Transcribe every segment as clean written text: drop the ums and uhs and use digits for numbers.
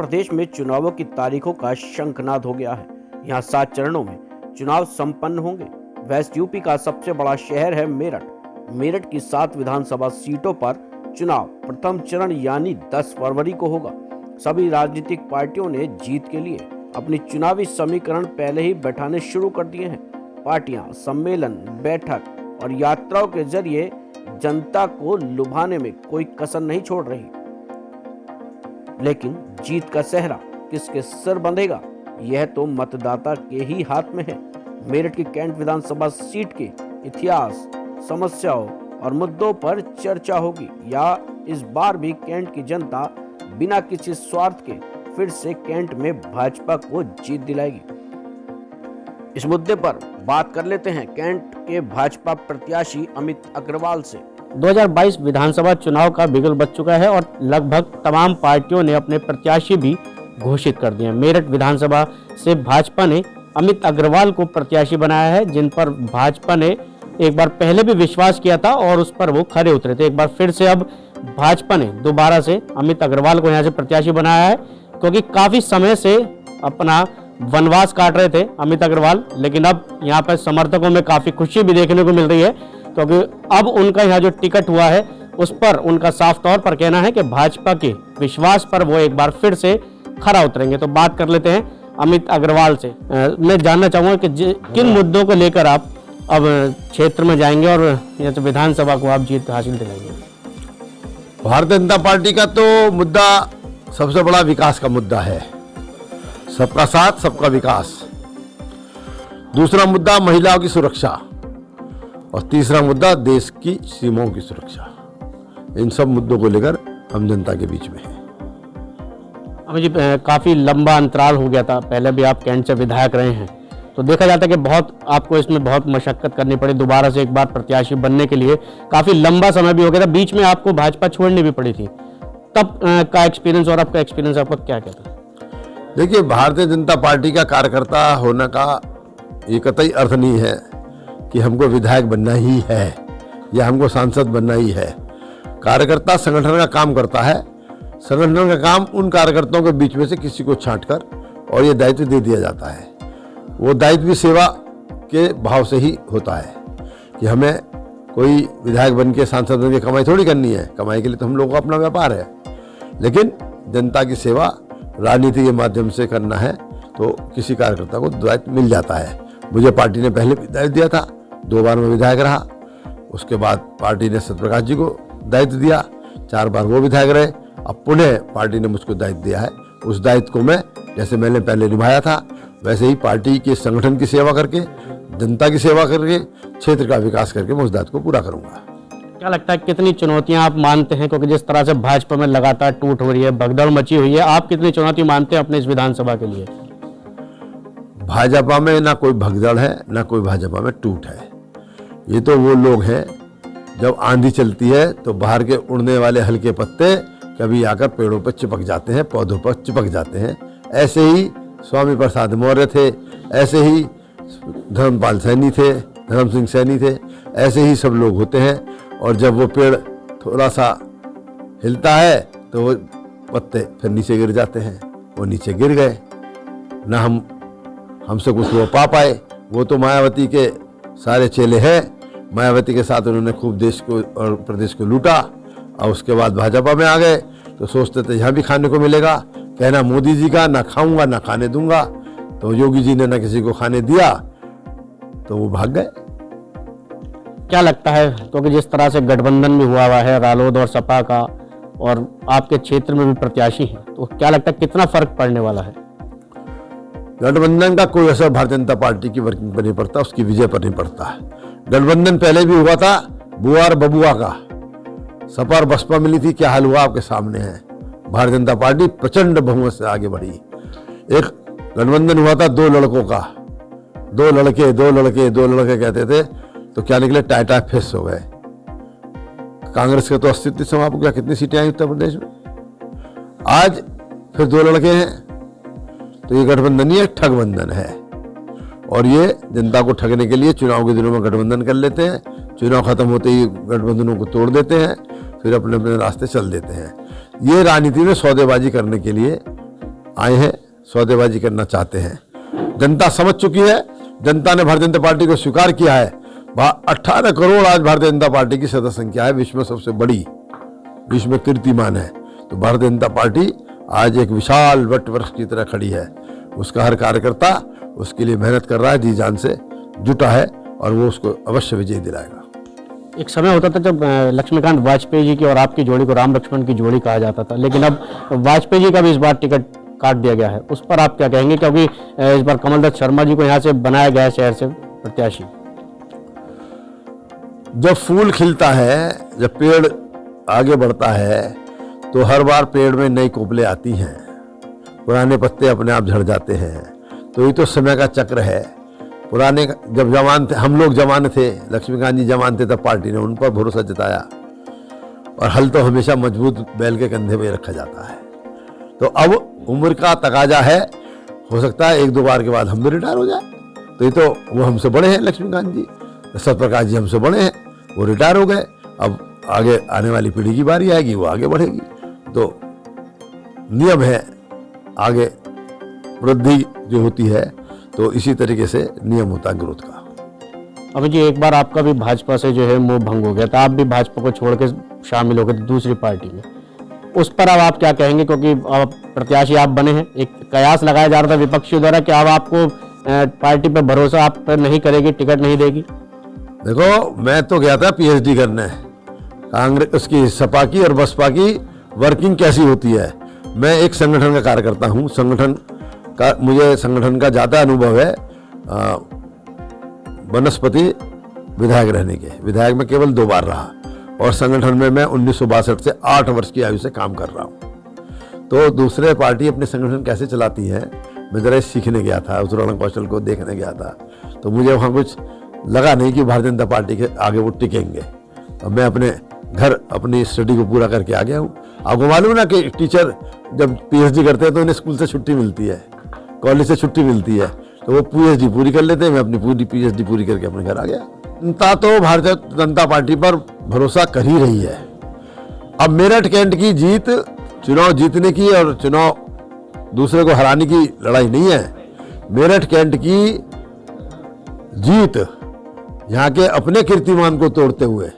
प्रदेश में चुनावों की तारीखों का शंखनाद हो गया है। यहाँ 7 चरणों में चुनाव संपन्न होंगे। वेस्ट यूपी का सबसे बड़ा शहर है मेरठ। मेरठ की 7 विधानसभा सीटों पर चुनाव प्रथम चरण यानी 10 फरवरी को होगा। सभी राजनीतिक पार्टियों ने जीत के लिए अपनी चुनावी समीकरण पहले ही बैठाने शुरू कर दिए हैं। पार्टियां सम्मेलन, बैठक और यात्राओं के जरिए जनता को लुभाने में कोई कसर नहीं छोड़ रही। लेकिन जीत का सेहरा किसके सिर बंधेगा, यह तो मतदाता के ही हाथ में है। मेरठ की कैंट विधानसभा सीट के इतिहास, समस्याओं और मुद्दों पर चर्चा होगी या इस बार भी कैंट की जनता बिना किसी स्वार्थ के फिर से कैंट में भाजपा को जीत दिलाएगी। इस मुद्दे पर बात कर लेते हैं कैंट के भाजपा प्रत्याशी अमित अग्रवाल से। 2022 विधानसभा चुनाव का बिगुल बज चुका है और लगभग तमाम पार्टियों ने अपने प्रत्याशी भी घोषित कर दिए हैं। मेरठ विधानसभा से भाजपा ने अमित अग्रवाल को प्रत्याशी बनाया है, जिन पर भाजपा ने एक बार पहले भी विश्वास किया था और उस पर वो खरे उतरे थे। एक बार फिर से अब भाजपा ने दोबारा से अमित अग्रवाल को यहाँ से प्रत्याशी बनाया है, क्योंकि काफी समय से अपना वनवास काट रहे थे अमित अग्रवाल। लेकिन अब यहाँ पर समर्थकों में काफी खुशी भी देखने को मिल रही है, क्योंकि अब उनका यहाँ जो टिकट हुआ है उस पर उनका साफ तौर पर कहना है कि भाजपा के विश्वास पर वो एक बार फिर से खरा उतरेंगे। तो बात कर लेते हैं अमित अग्रवाल से। मैं जानना चाहूंगा कि किन मुद्दों को लेकर आप अब क्षेत्र में जाएंगे और यहाँ विधानसभा को आप जीत हासिल दिलाएंगे। भारतीय जनता पार्टी का तो मुद्दा सबसे बड़ा विकास का मुद्दा है, सबका साथ सबका विकास। दूसरा मुद्दा महिलाओं की सुरक्षा और तीसरा मुद्दा देश की सीमाओं की सुरक्षा। इन सब मुद्दों को लेकर हम जनता के बीच में हैं। अमित जी, काफी लंबा अंतराल हो गया था, पहले भी आप कैंट से विधायक रहे हैं, तो देखा जाता है कि बहुत आपको इसमें बहुत मशक्कत करनी पड़ी दोबारा से एक बार प्रत्याशी बनने के लिए। काफी लंबा समय भी हो गया था, बीच में आपको भाजपा छोड़नी भी पड़ी थी। तब का एक्सपीरियंस और आपका एक्सपीरियंस आपका क्या कहता है? देखिए, भारतीय जनता पार्टी का कार्यकर्ता होने का ये कतई अर्थ नहीं है कि हमको विधायक बनना ही है या हमको सांसद बनना ही है। कार्यकर्ता संगठन का काम करता है। संगठन का काम उन कार्यकर्ताओं के बीच में से किसी को छांटकर और ये दायित्व दे दिया जाता है। वो दायित्व भी सेवा के भाव से ही होता है कि हमें कोई विधायक बन के सांसद बन के कमाई थोड़ी करनी है। कमाई के लिए तो हम लोगों का अपना व्यापार है, लेकिन जनता की सेवा राजनीति के माध्यम से करना है तो किसी कार्यकर्ता को दायित्व मिल जाता है। मुझे पार्टी ने पहले भी दायित्व दिया था, 2 बार मैं विधायक रहा। उसके बाद पार्टी ने सत्यप्रकाश जी को दायित्व दिया, 4 बार वो विधायक रहे। अब पुनः पार्टी ने मुझको दायित्व दिया है। उस दायित्व को मैं जैसे मैंने पहले निभाया था वैसे ही पार्टी के संगठन की सेवा करके, जनता की सेवा करके, क्षेत्र का विकास करके मैं उस दायित्व को पूरा करूंगा। क्या लगता है कितनी चुनौतियां आप मानते हैं, क्योंकि जिस तरह से भाजपा में लगातार टूट हो रही है, भगदड़ मची हुई है, आप कितनी चुनौती मानते हैं अपने इस विधानसभा के लिए? भाजपा में ना कोई भगदड़ है ना कोई भाजपा में टूट है। ये तो वो लोग हैं, जब आंधी चलती है तो बाहर के उड़ने वाले हल्के पत्ते कभी आकर पेड़ों पर चिपक जाते हैं, पौधों पर चिपक जाते हैं। ऐसे ही स्वामी प्रसाद मौर्य थे, ऐसे ही धर्मपाल सैनी थे, धर्म सिंह सैनी थे, ऐसे ही सब लोग होते हैं। और जब वो पेड़ थोड़ा सा हिलता है तो वो पत्ते फिर नीचे गिर जाते हैं। वो नीचे गिर गए, ना हमसे कुछ वो पा पाए। वो तो मायावती के सारे चेले हैं। मायावती के साथ उन्होंने खूब देश को और प्रदेश को लूटा और उसके बाद भाजपा में आ गए तो सोचते थे यहाँ भी खाने को मिलेगा। कहना मोदी जी का, ना खाऊंगा ना खाने दूंगा। तो योगी जी ने ना किसी को खाने दिया तो वो भाग गए। क्या लगता है, क्योंकि जिस तरह से गठबंधन भी हुआ है रालोद और सपा का, और आपके क्षेत्र में भी प्रत्याशी हैं, तो क्या लगता है कितना फर्क पड़ने वाला है? गठबंधन का कोई असर भारतीय जनता पार्टी की वर्किंग पर नहीं पड़ता, उसकी विजय पर नहीं पड़ता। गठबंधन पहले भी हुआ था बुआ और बबुआ का, सपा और बसपा मिली थी, क्या हाल हुआ आपके सामने है। भारतीय जनता पार्टी प्रचंड बहुमत से आगे बढ़ी। एक गठबंधन हुआ था 2 लड़कों का, 2 लड़के कहते थे, तो क्या निकले, टाटा फेस हो गए। कांग्रेस का तो अस्तित्व समाप्त हो गया। कितनी सीटें आई उत्तर प्रदेश में? आज फिर 2 लड़के हैं। तो ये गठबंधन ही एक ठगबंधन है और ये जनता को ठगने के लिए चुनाव के दिनों में गठबंधन कर लेते हैं, चुनाव खत्म होते ही गठबंधनों को तोड़ देते हैं, फिर अपने अपने रास्ते चल देते हैं। ये राजनीति में सौदेबाजी करने के लिए आए हैं, सौदेबाजी करना चाहते हैं। जनता समझ चुकी है, जनता ने भारतीय जनता पार्टी को स्वीकार किया है। 18 करोड़ आज भारतीय जनता पार्टी की सदस्य संख्या है, विश्व में सबसे बड़ी, विश्व में कीर्तिमान है। तो भारतीय जनता पार्टी आज एक विशाल वट वृक्ष की तरह खड़ी है। उसका हर कार्यकर्ता उसके लिए मेहनत कर रहा है, जी जान से जुटा है, और वो उसको अवश्य विजय दिलाएगा। एक समय होता था जब लक्ष्मीकांत वाजपेयी जी की और आपकी जोड़ी को राम लक्ष्मण की जोड़ी कहा जाता था, लेकिन अब वाजपेयी जी का भी इस बार टिकट काट दिया गया है, उस पर आप क्या कहेंगे? क्योंकि इस बार कमलदत्त शर्मा जी को यहाँ से बनाया गया है शहर से प्रत्याशी। जब फूल खिलता है, जब पेड़ आगे बढ़ता है, तो हर बार पेड़ में नई कोपलें आती हैं, पुराने पत्ते अपने आप झड़ जाते हैं। तो ये तो समय का चक्र है। पुराने जब जवान थे, हम लोग जवान थे, लक्ष्मीकांत जी जवान थे, तब पार्टी ने उन पर भरोसा जताया, और हल तो हमेशा मजबूत बैल के कंधे में रखा जाता है। तो अब उम्र का तकाजा है, हो सकता है 1-2 बार के बाद हम भी रिटायर हो जाए। तो ये तो वो हमसे बड़े हैं, लक्ष्मीकांत जी, सत्यप्रकाश जी हमसे बड़े हैं, वो रिटायर हो गए। अब आगे आने वाली पीढ़ी की बारी आएगी, वो आगे बढ़ेगी। तो नियम है, आगे वृद्धि जो होती है, तो इसी तरीके से नियम होता है ग्रोथ का। अभी जी एक बार आपका भी भाजपा से जो है मोह भंग हो गया था, आप भी भाजपा को छोड़ के शामिल हो गए दूसरी पार्टी में, उस पर अब आप क्या कहेंगे? क्योंकि अब प्रत्याशी आप बने हैं, एक कयास लगाया जा रहा था विपक्षियों द्वारा कि अब आपको पार्टी पर भरोसा आप पर नहीं करेगी, टिकट नहीं देगी। देखो, मैं तो गया था पीएचडी करने, कांग्रेस उसकी सपा की और बसपा की वर्किंग कैसी होती है। मैं एक संगठन का कार्यकर्ता हूँ, मुझे संगठन का ज़्यादा अनुभव है। वनस्पति विधायक रहने के, विधायक में केवल 2 बार रहा, और संगठन में मैं 1962 से 8 वर्ष की आयु से काम कर रहा हूँ। तो दूसरे पार्टी अपने संगठन कैसे चलाती है, मैं जरा सीखने गया था, उस रण कौशल को देखने गया था। तो मुझे वहाँ कुछ लगा नहीं कि भारतीय जनता पार्टी के आगे वो टिकेंगे। तो मैं अपने घर अपनी स्टडी को पूरा करके आ गया हूँ। आपको मालूम ना कि टीचर जब पीएचडी करते हैं तो उन्हें स्कूल से छुट्टी मिलती है, कॉलेज से छुट्टी मिलती है, तो वो पीएचडी पूरी कर लेते हैं। मैं अपनी पूरी पीएचडी पूरी करके अपने घर आ गया। जनता तो भारतीय जनता पार्टी पर भरोसा कर ही रही है। अब मेरठ कैंट की जीत चुनाव जीतने की और चुनाव दूसरे को हराने की लड़ाई नहीं है। मेरठ कैंट की जीत यहाँ के अपने कीर्तिमान को तोड़ते हुए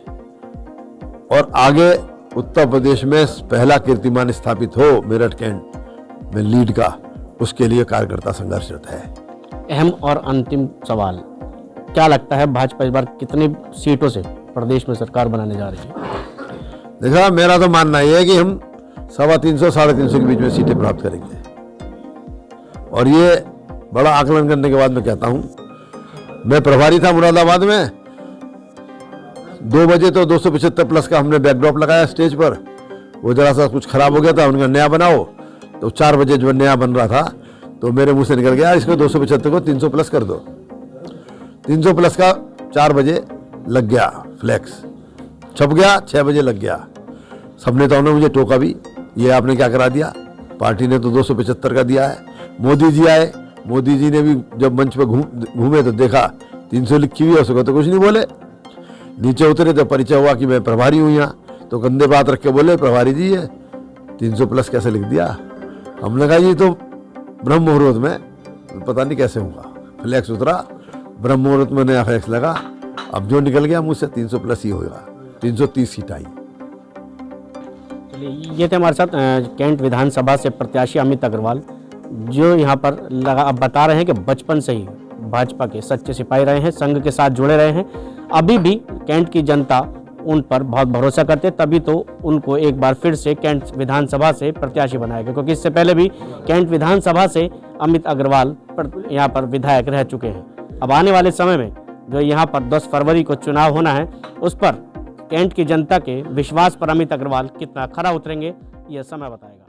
और आगे उत्तर प्रदेश में पहला कीर्तिमान स्थापित हो मेरठ कैंट में लीड का, उसके लिए कार्यकर्ता संघर्षरत है। अहम और अंतिम सवाल, क्या लगता है भाजपा इस बार कितनी सीटों से प्रदेश में सरकार बनाने जा रही है? देखा, मेरा तो मानना यह है कि हम 350-350 के बीच में सीटें प्राप्त करेंगे। और ये बड़ा आकलन करने के बाद मैं कहता हूं, मैं प्रभारी था मुरादाबाद में, 2 बजे तो 275 प्लस का हमने बैकड्रॉप लगाया स्टेज पर। वो जरा सा कुछ खराब हो गया था, उनका नया बनाओ। तो 4 बजे जो नया बन रहा था तो मेरे मुंह से निकल गया, इसको 275 को 300 प्लस कर दो। 300 प्लस का 4 बजे लग गया, फ्लैक्स छप गया, 6 बजे लग गया। सबने तो उन्होंने मुझे टोका भी, ये आपने क्या करा दिया, पार्टी ने तो 275 का दिया है। मोदी जी आए, मोदी जी ने भी जब मंच पर घूमे तो देखा 300 लिखी हुई है, उसको तो कुछ नहीं बोले। नीचे उतरे तो परिचय हुआ कि मैं प्रभारी हूँ यहाँ, तो कंधे बात रख के बोले, प्रभारी जी ये 300 प्लस कैसे लिख दिया? हमने कहा ये तो ब्रह्म मुहूर्त में पता नहीं कैसे होगा, फ्लैक्स उतरा, ब्रह्म मुहूर्त में नया फ्लैक्स लगा, अब जो निकल गया मुझसे 300 प्लस ही होगा, 330 सीट आई। ये थे हमारे साथ कैंट विधानसभा से प्रत्याशी अमित अग्रवाल, जो यहाँ पर अब बता रहे हैं कि बचपन से ही भाजपा के सच्चे सिपाही रहे हैं, संघ के साथ जुड़े रहे हैं। अभी भी कैंट की जनता उन पर बहुत भरोसा करते, तभी तो उनको एक बार फिर से कैंट विधानसभा से प्रत्याशी बनाया गया, क्योंकि इससे पहले भी कैंट विधानसभा से अमित अग्रवाल यहाँ पर विधायक रह चुके हैं। अब आने वाले समय में जो यहाँ पर 10 फरवरी को चुनाव होना है, उस पर कैंट की जनता के विश्वास पर अमित अग्रवाल कितना खरा उतरेंगे, यह समय बताएगा।